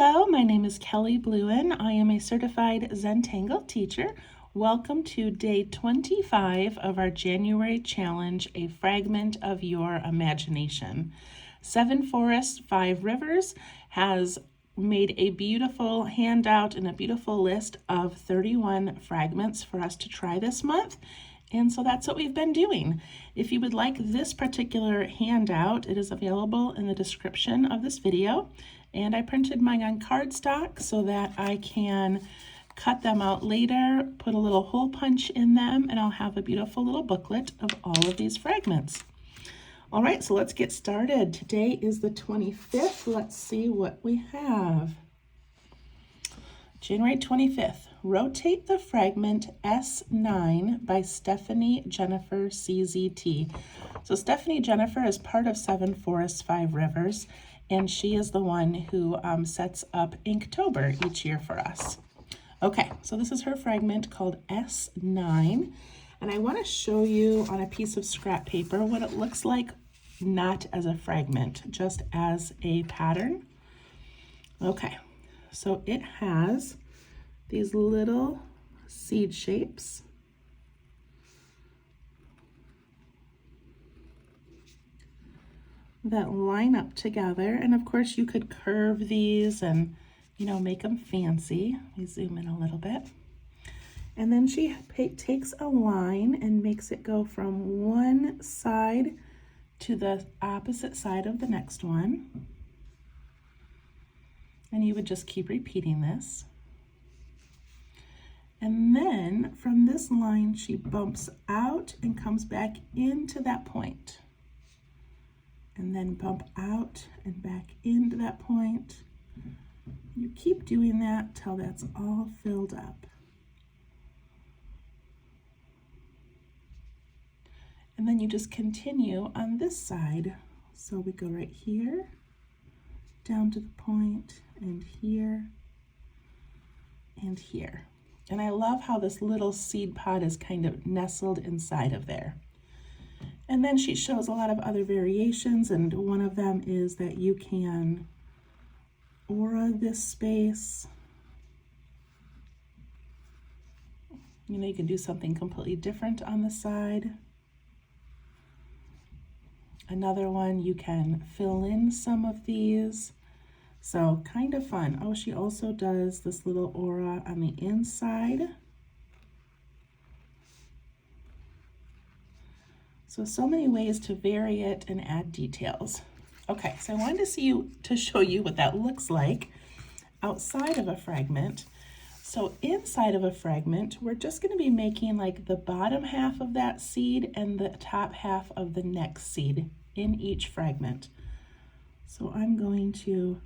Hello, my name is Kelly Bluen. I am a certified Zentangle teacher. Welcome to day 25 of our January challenge, A Fragment of Your Imagination. 7 Forests, 5 Rivers has made a beautiful handout and a beautiful list of 31 fragments for us to try this month. And so that's what we've been doing. If you would like this particular handout, it is available in the description of this video. And I printed mine on cardstock so that I can cut them out later, put a little hole punch in them, and I'll have a beautiful little booklet of all of these fragments. All right, so let's get started. Today is the 25th. Let's see what we have. January 25th, Rotate the Fragment S9 by Stephanie Jennifer CZT. So Stephanie Jennifer is part of 7 Forests, 5 Rivers, and she is the one who sets up Inktober each year for us. Okay, so this is her fragment called S9, and I want to show you on a piece of scrap paper what it looks like, not as a fragment, just as a pattern. Okay. So it has these little seed shapes. That line up together. And of course you could curve these and, make them fancy. Let me zoom in a little bit. And then she takes a line and makes it go from one side to the opposite side of the next one. And you would just keep repeating this. And then from this line, she bumps out and comes back into that point. And then bump out and back into that point. You keep doing that till that's all filled up. And then you just continue on this side. So we go right here, down to the point, and here, and here. And I love how this little seed pod is kind of nestled inside of there. And then she shows a lot of other variations, and one of them is that you can aura this space. You can do something completely different on the side. Another one, you can fill in some of these. So kind of fun. Oh, she also does this little aura on the inside. So many ways to vary it and add details. Okay, so I wanted to show you what that looks like outside of a fragment. So inside of a fragment, we're just going to be making like the bottom half of that seed and the top half of the next seed in each fragment. So I'm going to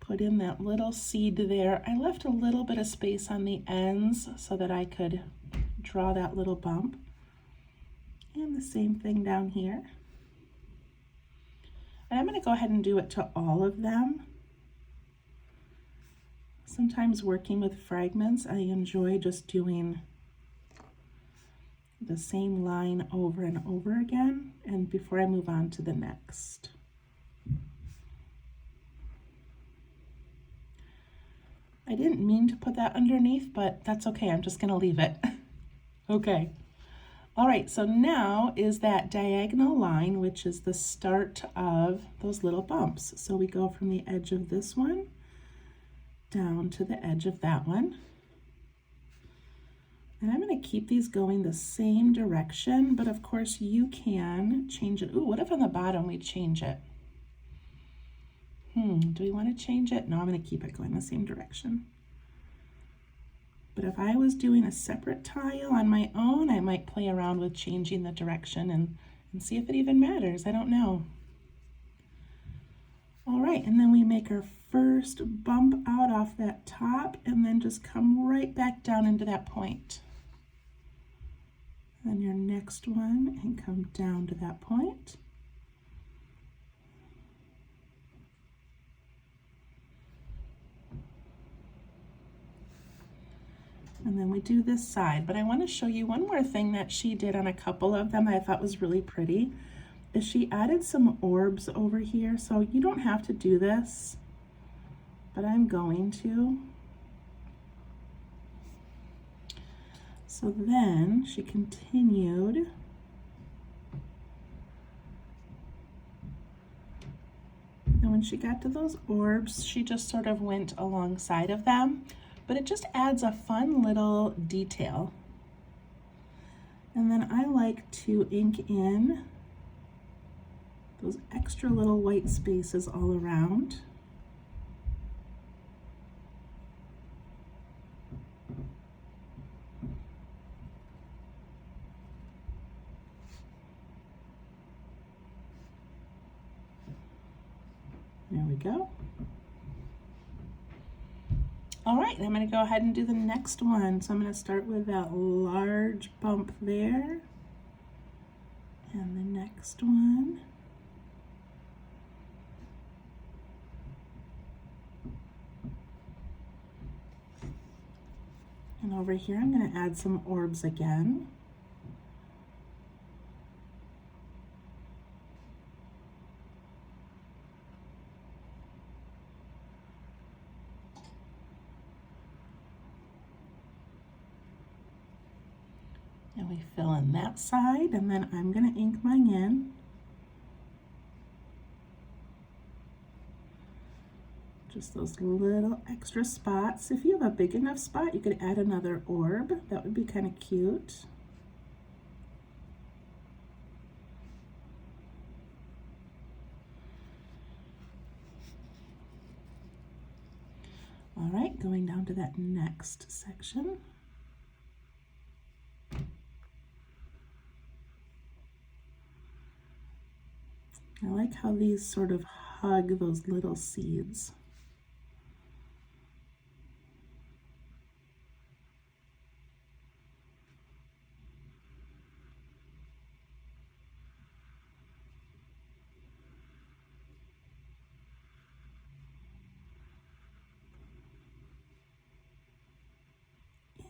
put in that little seed there. I left a little bit of space on the ends so that I could draw that little bump. And the same thing down here. And I'm going to go ahead and do it to all of them. Sometimes working with fragments, I enjoy just doing the same line over and over again, and before I move on to the next. I didn't mean to put that underneath, but that's okay. I'm just going to leave it. Okay. All right, so now is that diagonal line, which is the start of those little bumps. So we go from the edge of this one down to the edge of that one. And I'm going to keep these going the same direction, but of course you can change it. Ooh, what if on the bottom we change it? Do we want to change it? No, I'm going to keep it going the same direction. But if I was doing a separate tile on my own, I might play around with changing the direction and see if it even matters. I don't know. All right, and then we make our first bump out off that top and then just come right back down into that point. Then your next one and come down to that point. And then we do this side, but I want to show you one more thing that she did on a couple of them that I thought was really pretty. is she added some orbs over here. So you don't have to do this, but I'm going to. So then she continued. And when she got to those orbs, she just sort of went alongside of them, but it just adds a fun little detail. And then I like to ink in those extra little white spaces all around. There we go. All right, I'm going to go ahead and do the next one. So I'm going to start with that large bump there. And the next one. And over here, I'm going to add some orbs again. And we fill in that side, and then I'm going to ink mine in. Just those little extra spots. If you have a big enough spot, you could add another orb. That would be kind of cute. All right, going down to that next section. I like how these sort of hug those little seeds.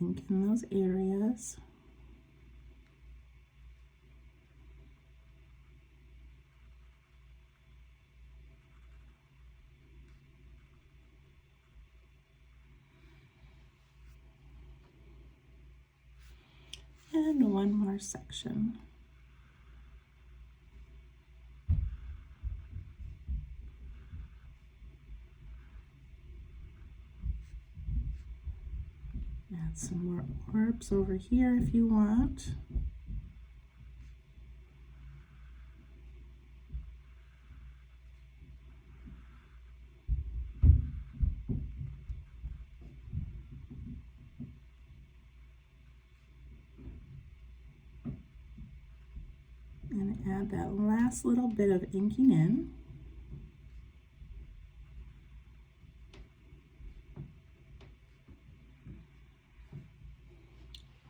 Ink in those areas. And one more section. Add some more orbs over here if you want. And add that last little bit of inking in.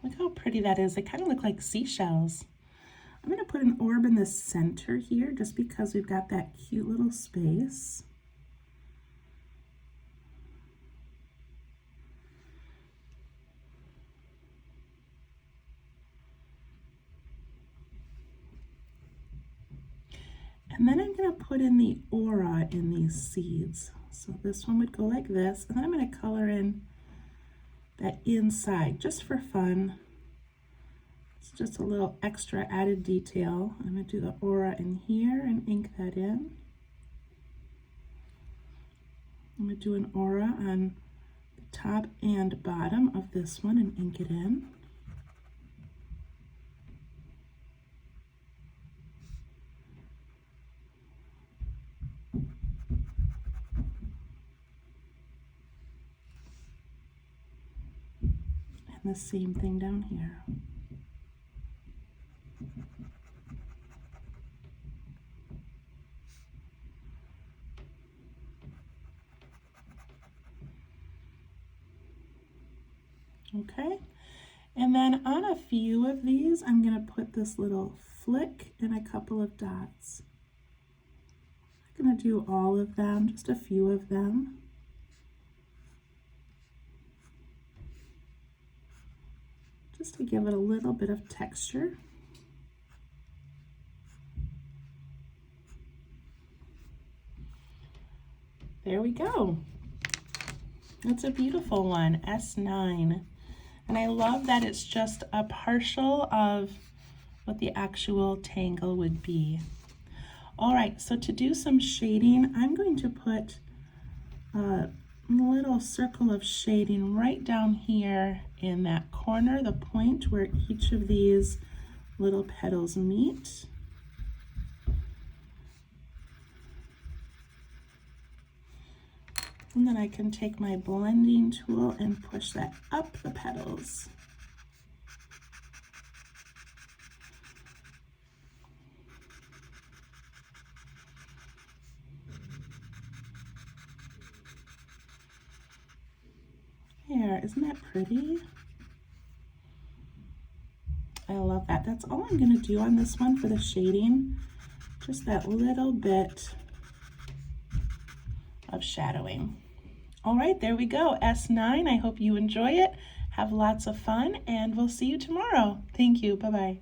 Look how pretty that is. They kind of look like seashells. I'm going to put an orb in the center here just because we've got that cute little space. And then I'm going to put in the aura in these seeds. So this one would go like this, and then I'm going to color in that inside just for fun. It's just a little extra added detail. I'm going to do the aura in here and ink that in. I'm going to do an aura on the top and bottom of this one and ink it in. And the same thing down here. Okay, and then on a few of these, I'm going to put this little flick and a couple of dots. I'm going to do all of them, just a few of them. Just to give it a little bit of texture. There we go. That's a beautiful one, S9. And I love that it's just a partial of what the actual tangle would be. All right, so to do some shading, I'm going to put a little circle of shading right down here in that corner, the point where each of these little petals meet. And then I can take my blending tool and push that up the petals. There, isn't that pretty? I love that. That's all I'm going to do on this one for the shading. Just that little bit of shadowing. All right, there we go, S9. I hope you enjoy it. Have lots of fun, and we'll see you tomorrow. Thank you. Bye-bye.